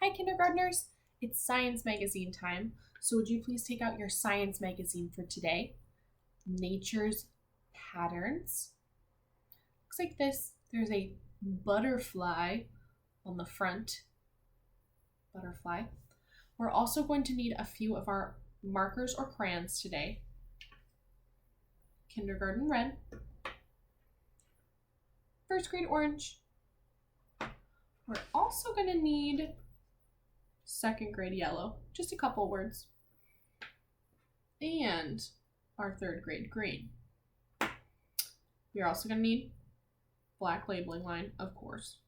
Hi, kindergartners. It's science magazine time. So would you please take out your science magazine for today? Nature's patterns. Looks like this. There's a butterfly on the front. Butterfly. We're also going to need a few of our markers or crayons today. Kindergarten red. First grade orange. We're also going to need second grade yellow, just a couple words, and our third grade green. We're also going to need black labeling line, of course,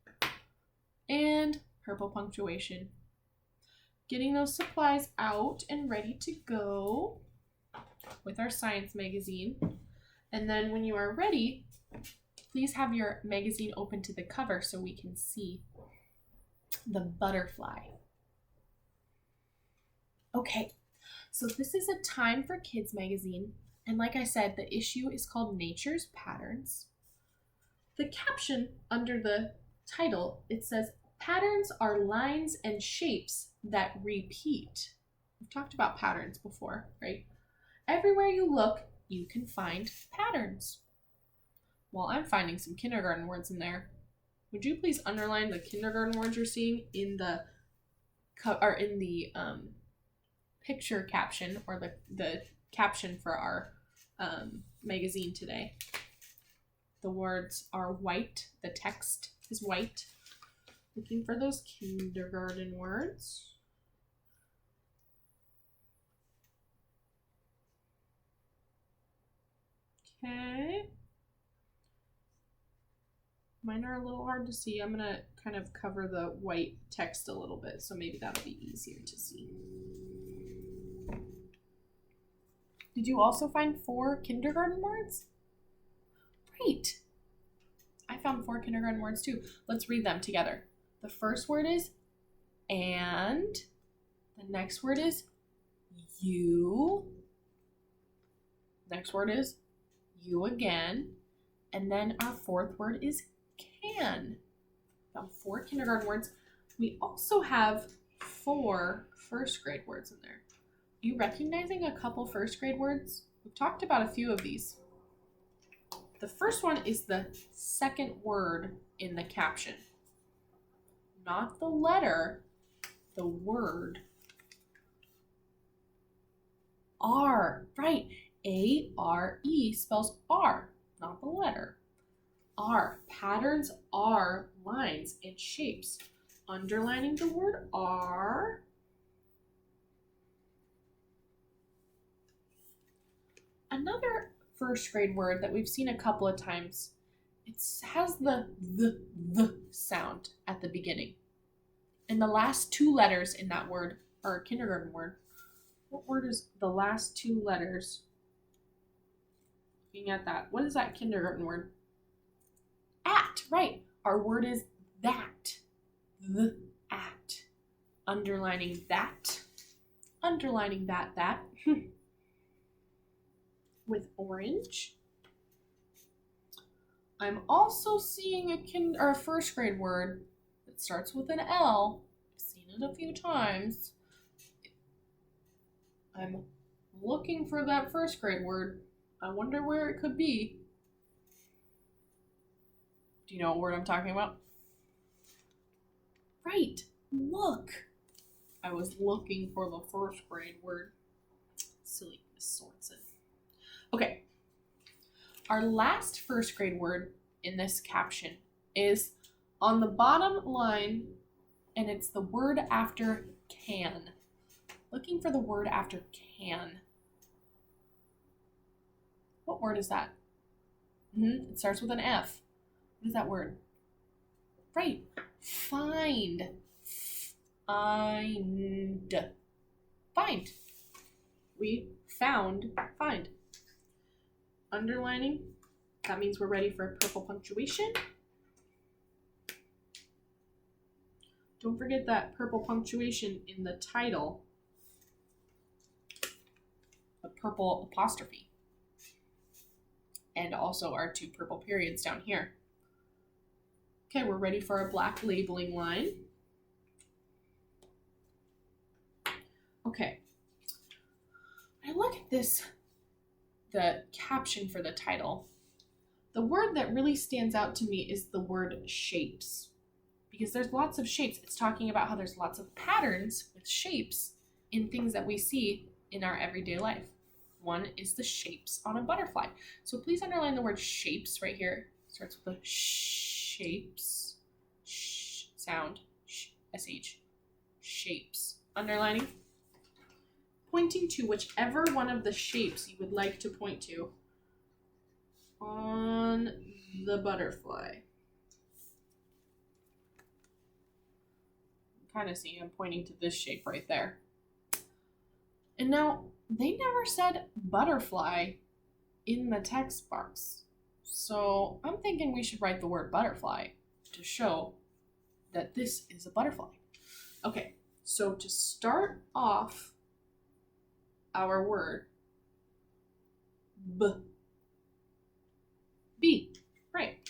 and purple punctuation. Getting those supplies out and ready to go with our science magazine. And then when you are ready, please have your magazine open to the cover so we can see the butterfly. Okay, so this is a Time for Kids magazine, and like I said, the issue is called Nature's Patterns. The caption under the title, it says, patterns are lines and shapes that repeat. We've talked about patterns before, right? Everywhere you look, you can find patterns. Well, I'm finding some kindergarten words in there. Would you please underline the kindergarten words you're seeing in the picture caption, or the caption for our magazine today? The words are white. The text is white. Looking for those kindergarten words. Okay. Mine are a little hard to see. I'm going to kind of cover the white text a little bit, so maybe that'll be easier to see. Did you also find 4 kindergarten words? Great. I found 4 kindergarten words too. Let's read them together. The first word is and. The next word is you. Next word is you again. And then our fourth word is can. Found 4 kindergarten words. We also have 4 first grade words in there. Are you recognizing a couple first grade words? We've talked about a few of these. The first one is the second word in the caption. Not the letter, the word. R, right. A-R-E spells R, not the letter. R, patterns are lines and shapes. Underlining the word R. Another first grade word that we've seen a couple of times, it has the sound at the beginning. And the last 2 letters in that word are a kindergarten word. What word is the last 2 letters? Looking at that, what is that kindergarten word? At, right. Our word is that. The at. Underlining that. Underlining that. With orange. I'm also seeing a first grade word that starts with an L. I've seen it a few times. I'm looking for that first grade word. I wonder where it could be. Do you know what word I'm talking about? Right, look. I was looking for the first grade word. Silly Miss Sorensen. Okay, our last first grade word in this caption is on the bottom line, and it's the word after can. Looking for the word after can. What word is that? It starts with an F. What is that word? Right, find. Find. Find. We found find. Underlining, that means we're ready for purple punctuation. Don't forget that purple punctuation in the title, the purple apostrophe, and also our 2 purple periods down here. Okay, we're ready for our black labeling line. Okay. I look at this, the caption for the title. The word that really stands out to me is the word shapes, because there's lots of shapes. It's talking about how there's lots of patterns with shapes in things that we see in our everyday life. One is the shapes on a butterfly. So please underline the word shapes right here. It starts with a shapes, sound, sh, shapes. Underlining, pointing to whichever one of the shapes you would like to point to on the butterfly. Kind of see I'm pointing to this shape right there. And now they never said butterfly in the text box. So I'm thinking we should write the word butterfly to show that this is a butterfly. Okay, so to start off our word, B, right.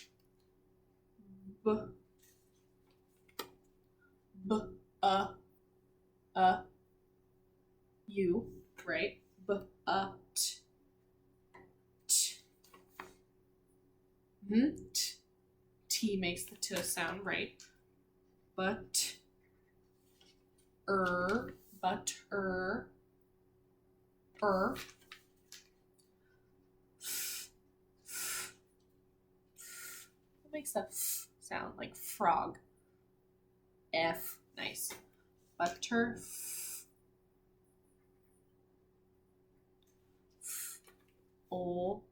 U, right? T. T makes the T sound, right? But, butter, What makes the F sound? Like frog. F, nice. Butter, full,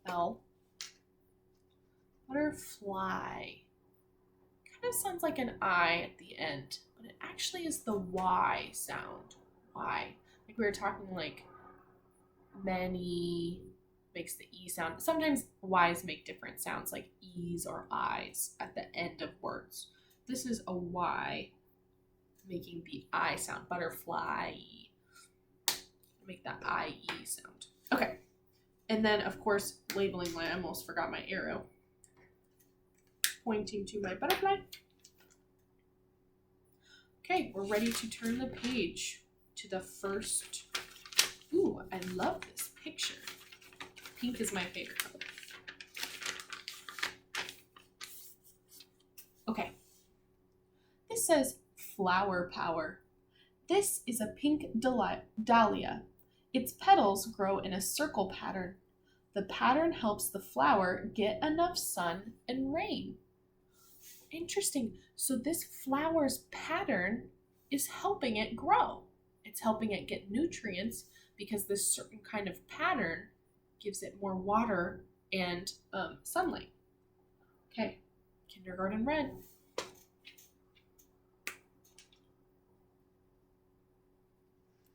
L. Butterfly. Kind of sounds like an I at the end, but it actually is the Y sound. Y. Like we were talking like many makes the E sound. Sometimes Y's make different sounds like E's or I's at the end of words. This is a Y making the I sound. Butterfly. Make that I-E sound. Okay. And then, of course, labeling line. I almost forgot my arrow. Pointing to my butterfly. Okay, we're ready to turn the page to the first. Ooh, I love this picture. Pink is my favorite color. Okay. This says flower power. This is a pink dahlia. Its petals grow in a circle pattern. The pattern helps the flower get enough sun and rain. Interesting. So this flower's pattern is helping it grow. It's helping it get nutrients because this certain kind of pattern gives it more water and sunlight. Okay, kindergarten red.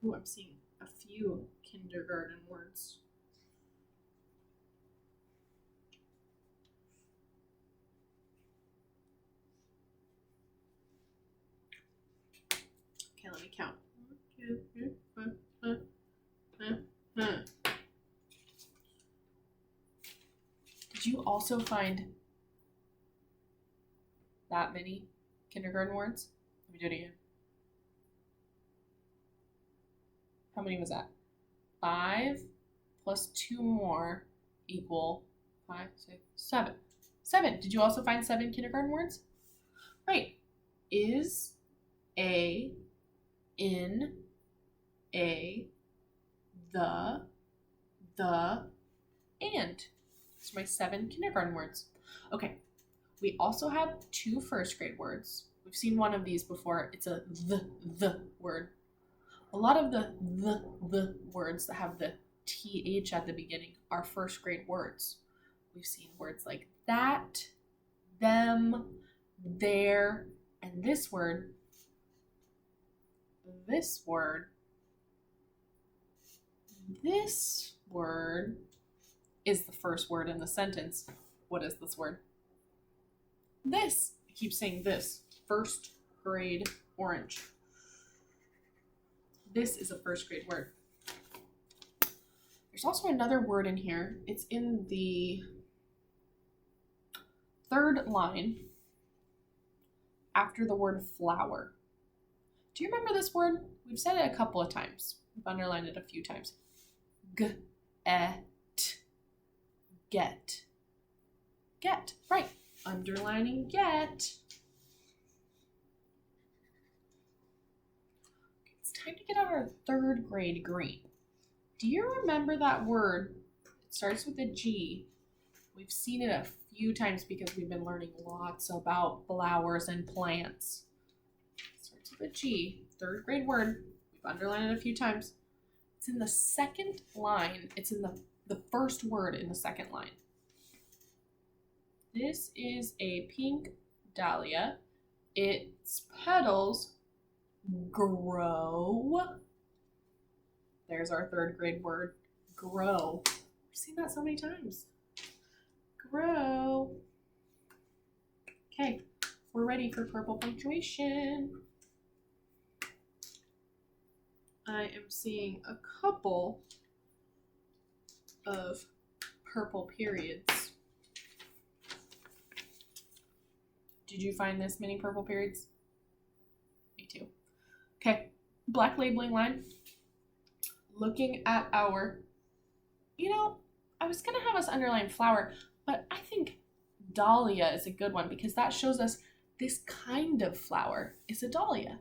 Ooh, I'm seeing a few kindergarten words. Okay, let me count. Did you also find that many kindergarten words? Let me do it again. How many was that? 5 plus 2 more equal 5, 6, 7. 7. Did you also find 7 kindergarten words? Right. Is, a, in, a, the, and. Those are my 7 kindergarten words. Okay. We also have 2 first grade words. We've seen one of these before. It's a the word. A lot of the words that have the TH at the beginning are first grade words. We've seen words like that, them, their, and this word is the first word in the sentence. What is this word? This. I keep saying this. First grade orange. This is a first grade word. There's also another word in here. It's in the 3rd line after the word flower. Do you remember this word? We've said it a couple of times. We've underlined it a few times. G-et. Get. Get. Right. Underlining get. It's time to get out our 3rd grade green. Do you remember that word? It starts with a G. We've seen it a few times because we've been learning lots about flowers and plants. It starts with a G. 3rd grade word. We've underlined it a few times. It's in the 2nd line. It's in the first word in the 2nd line. This is a pink dahlia. Its petals grow. There's our 3rd grade word, grow. We've seen that so many times. Grow. Okay, we're ready for purple punctuation. I am seeing a couple of purple periods. Did you find this many purple periods? Me too. Okay, black labeling line. Looking at our, I was going to have us underline flower, but I think dahlia is a good one because that shows us this kind of flower is a dahlia.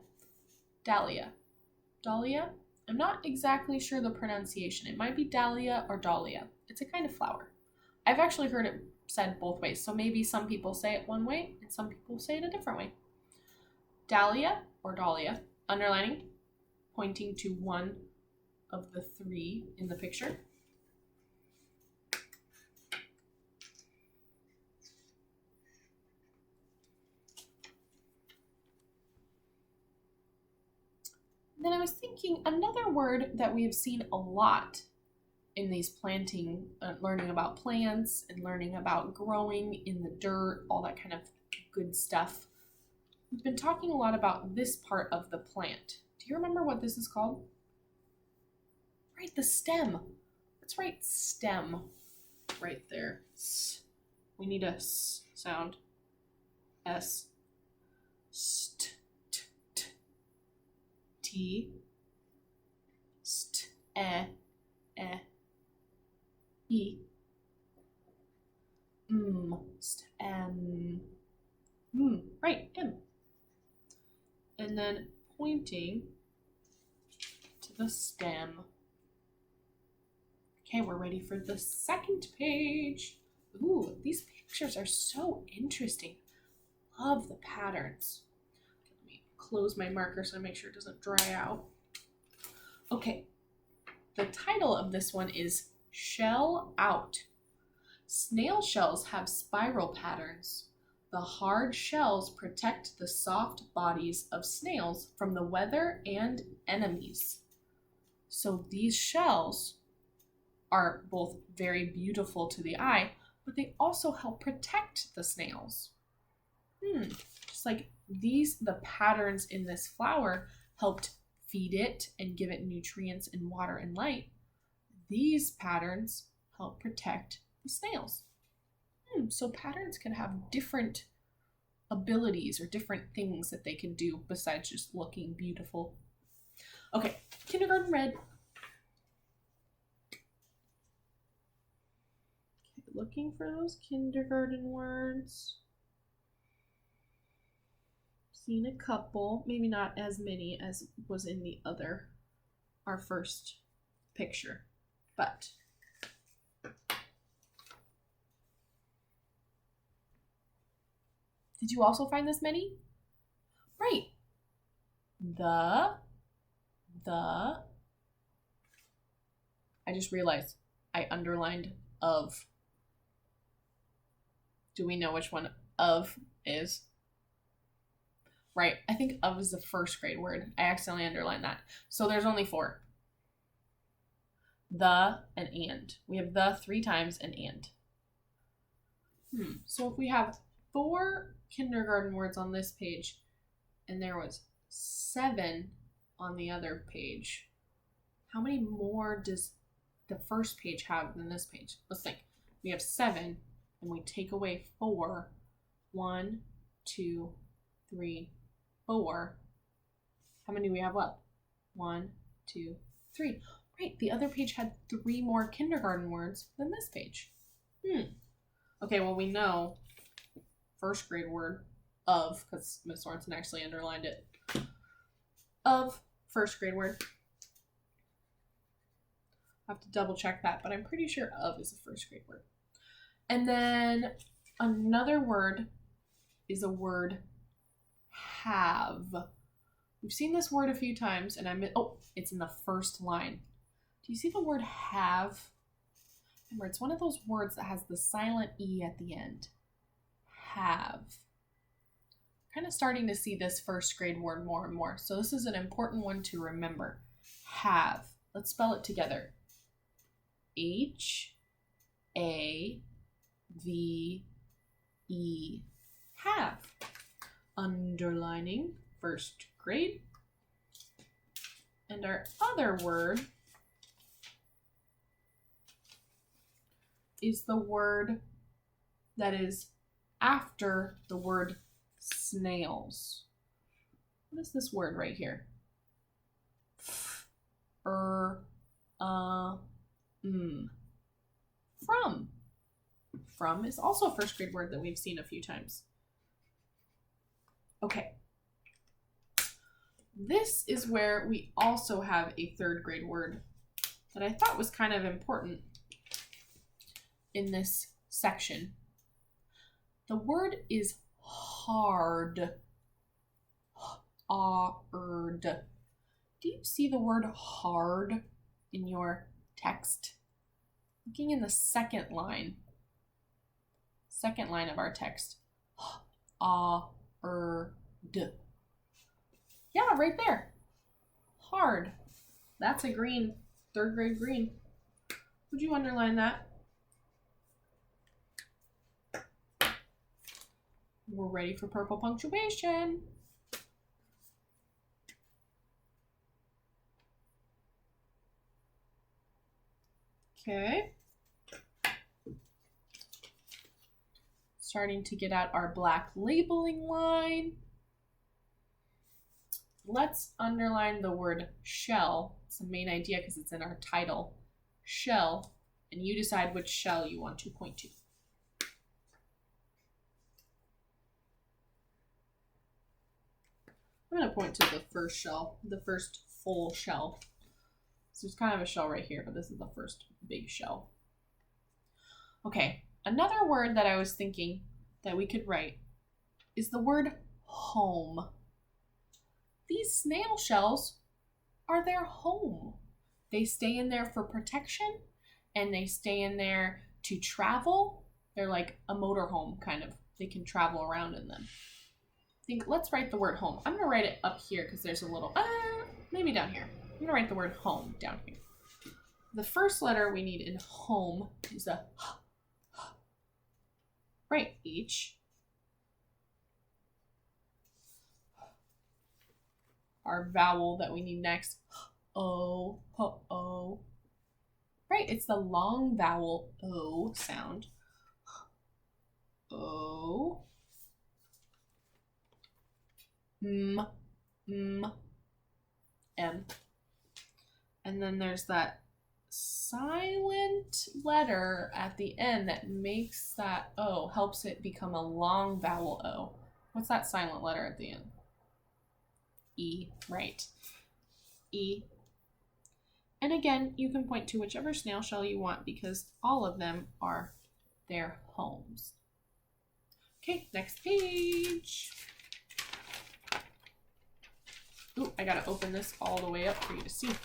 Dahlia. Dahlia? I'm not exactly sure the pronunciation. It might be dahlia or dahlia. It's a kind of flower. I've actually heard it said both ways, so maybe some people say it one way and some people say it a different way. Dahlia or dahlia, underlining, pointing to one of the 3 in the picture. Then I was thinking another word that we have seen a lot in these planting, learning about plants and learning about growing in the dirt, all that kind of good stuff. We've been talking a lot about this part of the plant. Do you remember what this is called? Right, the stem. Let's write stem right there. S. We need a S sound. S. St. T. T. T. St. E. E. E. Stem. Right, M. And then pointing to the stem. Okay, we're ready for the 2nd page. Ooh, these pictures are so interesting. Love the patterns. Let me close my marker so I make sure it doesn't dry out. Okay, the title of this one is Shell Out. Snail shells have spiral patterns. The hard shells protect the soft bodies of snails from the weather and enemies. So these shells are both very beautiful to the eye, but they also help protect the snails. Just like the patterns in this flower helped feed it and give it nutrients and water and light. These patterns help protect the snails. So patterns can have different abilities or different things that they can do besides just looking beautiful. Okay, kindergarten red. Okay, looking for those kindergarten words. Seen a couple, maybe not as many as was in our first picture, but did you also find this many? Right. The. I just realized I underlined of. Do we know which one of is? Right. I think of is the 1st grade word. I accidentally underlined that. So there's only 4. The and. We have the 3 times and. So if we have 4 kindergarten words on this page and there was 7 on the other page, how many more does the first page have than this page? Let's think. We have 7 and we take away 4. 1, 2, 3, 4. How many do we have left? 1, 2, 3. Right, the other page had 3 more kindergarten words than this page. Okay, well, we know first grade word of, because Miss Sorensen actually underlined it. Of first grade word. I have to double check that, but I'm pretty sure of is a first grade word. And then another word is a word have. We've seen this word a few times, and it's in the first line. Do you see the word have? Remember, it's one of those words that has the silent E at the end. Have. Kind of starting to see this first grade word more and more. So this is an important one to remember. Have. Let's spell it together. H-A-V-E. Have. Underlining first grade. And our other word is the word that is after the word snails. What is this word right here? From. From is also a first grade word that we've seen a few times. Okay. This is where we also have a third grade word that I thought was kind of important in this section. The word is hard. Hard. Do you see the word hard in your text? Looking in the second line of our text. Hard. Yeah, right there. Hard. That's a green, third grade green. Would you underline that? We're ready for purple punctuation. Okay. Starting to get out our black labeling line. Let's underline the word shell. It's the main idea because it's in our title. Shell. And you decide which shell you want to point to. I'm going to point to the first shell, the first full shell. So there's kind of a shell right here, but this is the first big shell. Okay, another word that I was thinking that we could write is the word home. These snail shells are their home. They stay in there for protection, and they stay in there to travel. They're like a motorhome, kind of. They can travel around in them. Let's write the word home. I'm going to write it up here because there's a little, maybe down here. I'm going to write the word home down here. The first letter we need in home is a h. Right, H. Our vowel that we need next, O, ho-oh. Right, it's the long vowel O sound. O. M, M, M. And then there's that silent letter at the end that makes that O, helps it become a long vowel O. What's that silent letter at the end? E, right. E. And again, you can point to whichever snail shell you want because all of them are their homes. Okay, next page. Ooh, I gotta open this all the way up for you to see.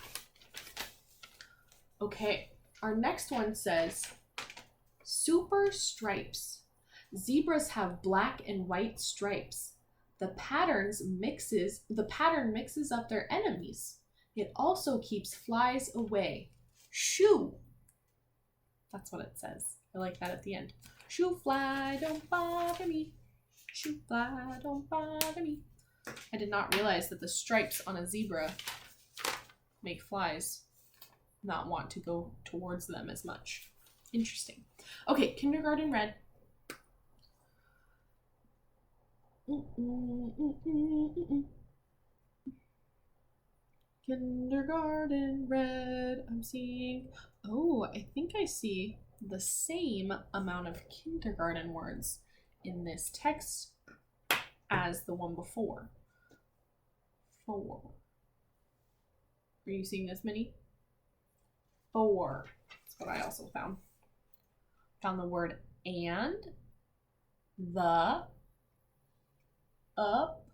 Okay, our next one says, super stripes. Zebras have black and white stripes. The pattern mixes up their enemies. It also keeps flies away. Shoo! That's what it says. I like that at the end. Shoo fly, don't bother me. Shoo fly, don't bother me. I did not realize that the stripes on a zebra make flies not want to go towards them as much. Interesting. Okay, kindergarten red. Kindergarten red. I'm seeing. Oh, I think I see the same amount of kindergarten words in this text as the one before. 4. Are you seeing this many? 4. That's what I also found. Found the word and, the, up,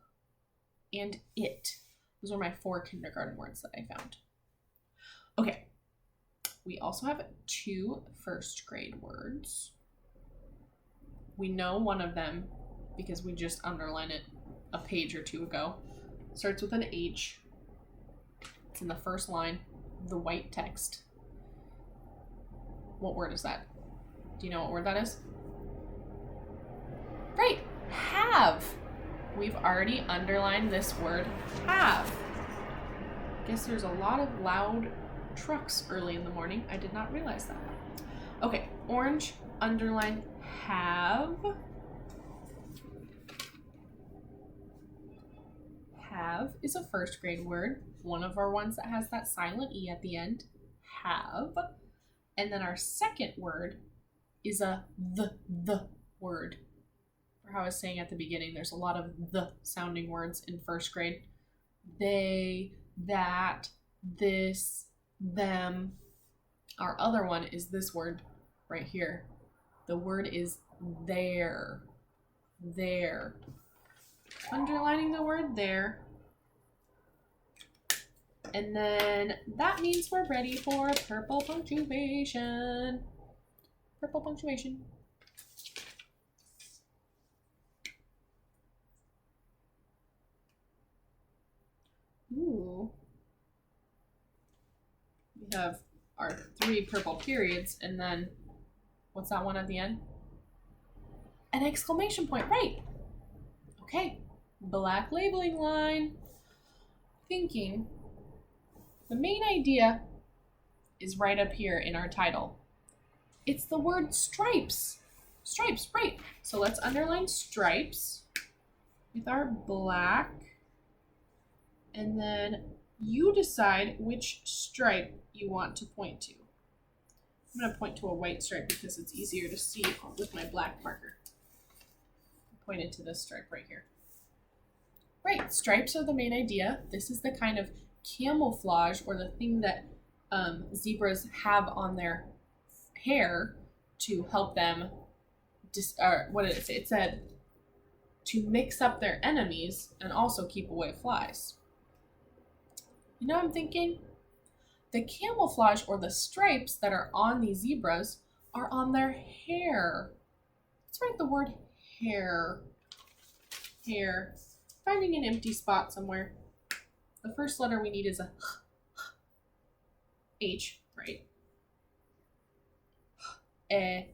and it. Those are my 4 kindergarten words that I found. Okay. We also have 2 first grade words. We know one of them because we just underlined it a page or 2 ago. Starts with an H. It's in the first line of the white text. What word is that? Do you know what word that is? Right, have. We've already underlined this word, have. Guess there's a lot of loud trucks early in the morning. I did not realize that. Okay, orange, underline, have. Have is a first grade word. One of our ones that has that silent E at the end. Have. And then our second word is a the word. For how I was saying at the beginning, there's a lot of the sounding words in first grade. They, that, this, them. Our other one is this word right here. The word is there. There. Underlining the word there. And then that means we're ready for purple punctuation. Purple punctuation. Ooh. We have our 3 purple periods, and then what's that one at the end? An exclamation point, right? Okay, black labeling line. Thinking the main idea is right up here in our title. It's the word stripes. Stripes, right. So let's underline stripes with our black. And then you decide which stripe you want to point to. I'm going to point to a white stripe because it's easier to see with my black marker. I pointed to this stripe right here. Right, stripes are the main idea. This is the kind of camouflage or the thing that zebras have on their hair to help them, what did it say? It said to mix up their enemies and also keep away flies. You know what I'm thinking? The camouflage or the stripes that are on these zebras are on their hair. Let's write the word hair. Hair. Finding an empty spot somewhere. The first letter we need is a H, right? H,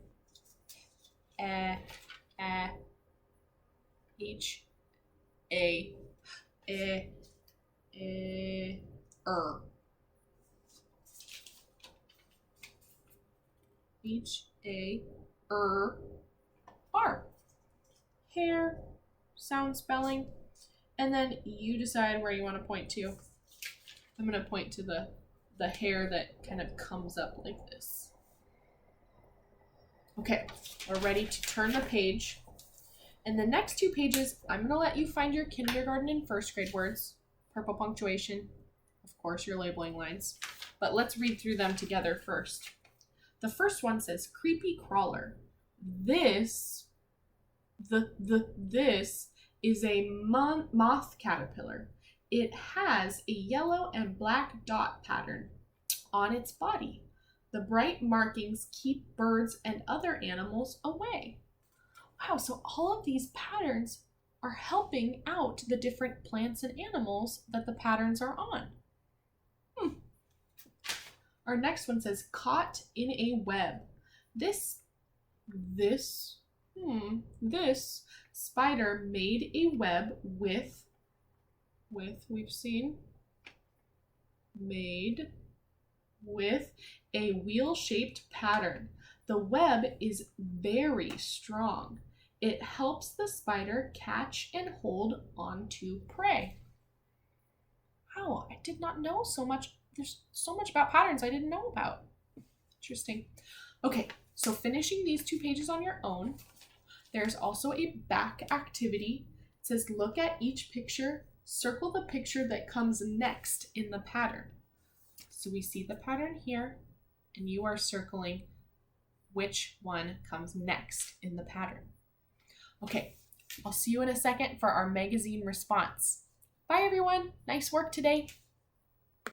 A, H, A, R. Hair, sound spelling. And then you decide where you want to point to. I'm going to point to the hair that kind of comes up like this. Okay, we're ready to turn the page. And the next 2 pages, I'm going to let you find your kindergarten and first grade words, purple punctuation, of course, your labeling lines. But let's read through them together first. The first one says, creepy crawler. This is a moth caterpillar. It has a yellow and black dot pattern on its body. The bright markings keep birds and other animals away. Wow, so all of these patterns are helping out the different plants and animals that the patterns are on. Our next one says, caught in a web. This spider made a web with we've seen, made with a wheel-shaped pattern. The web is very strong. It helps the spider catch and hold onto prey. wow, I did not know so much. There's so much about patterns I didn't know about. Interesting. Okay, so finishing these 2 pages on your own, there's also a back activity. It says look at each picture, circle the picture that comes next in the pattern. So we see the pattern here, and you are circling which one comes next in the pattern. Okay, I'll see you in a second for our magazine response. Bye everyone, nice work today.